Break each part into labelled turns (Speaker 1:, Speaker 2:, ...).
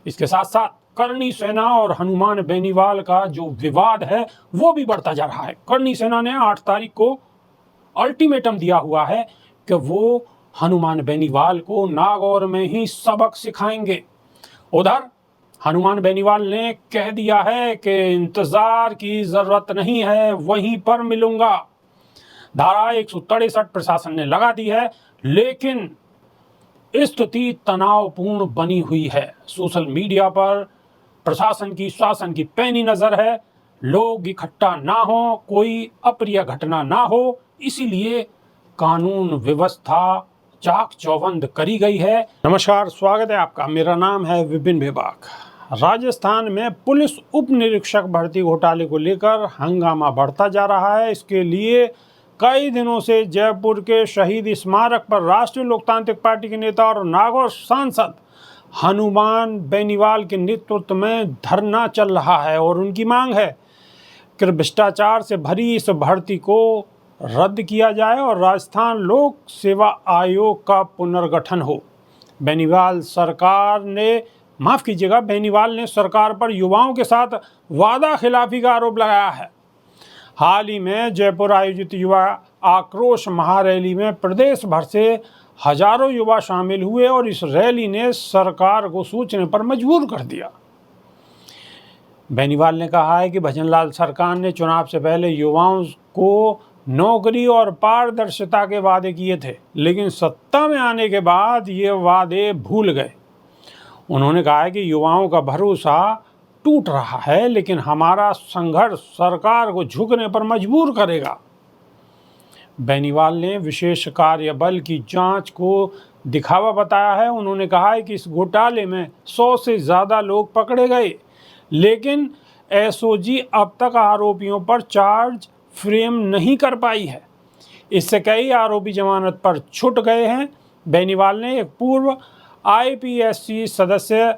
Speaker 1: इसके साथ साथ करनी सेना और हनुमान बेनीवाल का जो विवाद है वो भी बढ़ता जा रहा है। करनी सेना ने 8 तारीख को अल्टीमेटम दिया हुआ है कि वो हनुमान बेनीवाल को नागौर में ही सबक सिखाएंगे। उधर हनुमान बेनीवाल ने कह दिया है कि इंतजार की जरूरत नहीं है, वहीं पर मिलूंगा। धारा 163 प्रशासन ने लगा दी है, लेकिन स्थिति तनावपूर्ण बनी हुई है। सोशल मीडिया पर प्रशासन की शासन की पैनी नजर है। लोग इकट्ठा ना हो, कोई अप्रिय घटना ना हो, इसीलिए कानून व्यवस्था चाक चौबंद करी गई है। नमस्कार, स्वागत है आपका। मेरा नाम है विपिन बेबाक। राजस्थान में पुलिस उप निरीक्षक भर्ती घोटाले को लेकर हंगामा बढ़ता जा रहा है। इसके लिए कई दिनों से जयपुर के शहीद स्मारक पर राष्ट्रीय लोकतांत्रिक पार्टी के नेता और नागौर सांसद हनुमान बेनीवाल के नेतृत्व में धरना चल रहा है और उनकी मांग है कि भ्रष्टाचार से भरी इस भर्ती को रद्द किया जाए और राजस्थान लोक सेवा आयोग का पुनर्गठन हो। बेनीवाल ने सरकार पर युवाओं के साथ वादा खिलाफी का आरोप लगाया है। हाल ही में जयपुर आयोजित युवा आक्रोश महारैली में प्रदेश भर से हजारों युवा शामिल हुए और इस रैली ने सरकार को सोचने पर मजबूर कर दिया। बेनीवाल ने कहा है कि भजनलाल सरकार ने चुनाव से पहले युवाओं को नौकरी और पारदर्शिता के वादे किए थे, लेकिन सत्ता में आने के बाद ये वादे भूल गए। उन्होंने कहा है कि युवाओं का भरोसा टूट रहा है, लेकिन हमारा संघर्ष सरकार को झुकने पर मजबूर करेगा। बेनीवाल ने विशेष कार्य बल की जांच को दिखावा बताया है। उन्होंने कहा है कि इस घोटाले में 100 से ज़्यादा लोग पकड़े गए, लेकिन एसओजी अब तक आरोपियों पर चार्ज फ्रेम नहीं कर पाई है। इससे कई आरोपी जमानत पर छूट गए हैं। बेनीवाल ने एक पूर्व आईपीएससी सदस्य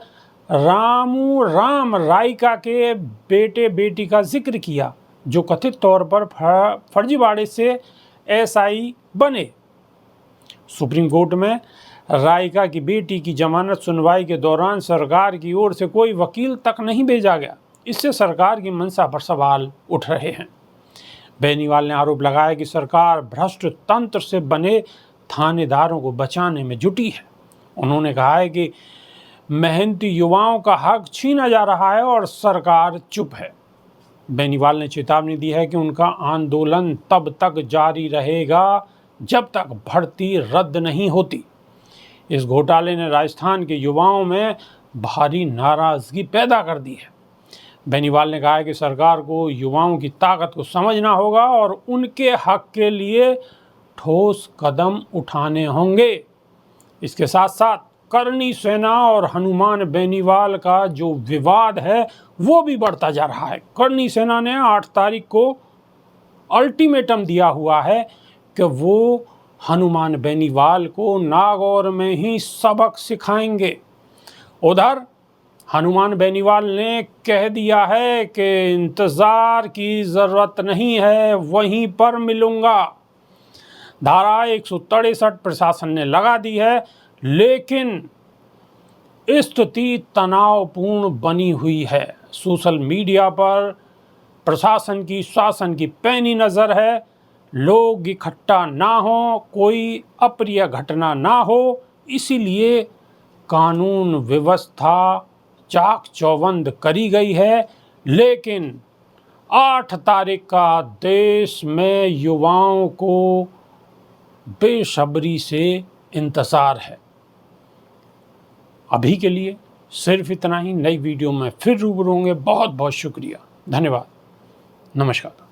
Speaker 1: रामू राम रायका के बेटे बेटी का जिक्र किया, जो कथित तौर पर फर्जीवाड़े से एसआई बने। सुप्रीम कोर्ट में रायका की बेटी की जमानत सुनवाई के दौरान सरकार की ओर से कोई वकील तक नहीं भेजा गया। इससे सरकार की मंशा पर सवाल उठ रहे हैं। बेनीवाल ने आरोप लगाया कि सरकार भ्रष्ट तंत्र से बने थानेदारों को बचाने में जुटी है। उन्होंने कहा है कि मेहनती युवाओं का हक छीना जा रहा है और सरकार चुप है। बेनीवाल ने चेतावनी दी है कि उनका आंदोलन तब तक जारी रहेगा जब तक भर्ती रद्द नहीं होती। इस घोटाले ने राजस्थान के युवाओं में भारी नाराजगी पैदा कर दी है। बेनीवाल ने कहा है कि सरकार को युवाओं की ताकत को समझना होगा और उनके हक के लिए ठोस कदम उठाने होंगे। इसके साथ साथ करनी सेना और हनुमान बेनीवाल का जो विवाद है वो भी बढ़ता जा रहा है। करनी सेना ने 8 तारीख को अल्टीमेटम दिया हुआ है कि वो हनुमान बेनीवाल को नागौर में ही सबक सिखाएंगे। उधर हनुमान बेनीवाल ने कह दिया है कि इंतजार की जरूरत नहीं है, वहीं पर मिलूंगा। धारा 163 प्रशासन ने लगा दी है, लेकिन स्थिति तनावपूर्ण बनी हुई है। सोशल मीडिया पर प्रशासन की शासन की पैनी नजर है। लोग इकट्ठा ना हो, कोई अप्रिय घटना ना हो, इसीलिए कानून व्यवस्था चाक चौबंद करी गई है। लेकिन 8 तारीख का देश में युवाओं को बेसब्री से इंतज़ार है। अभी के लिए सिर्फ इतना ही। नई वीडियो में फिर रूबरू होंगे। बहुत बहुत शुक्रिया, धन्यवाद, नमस्कार।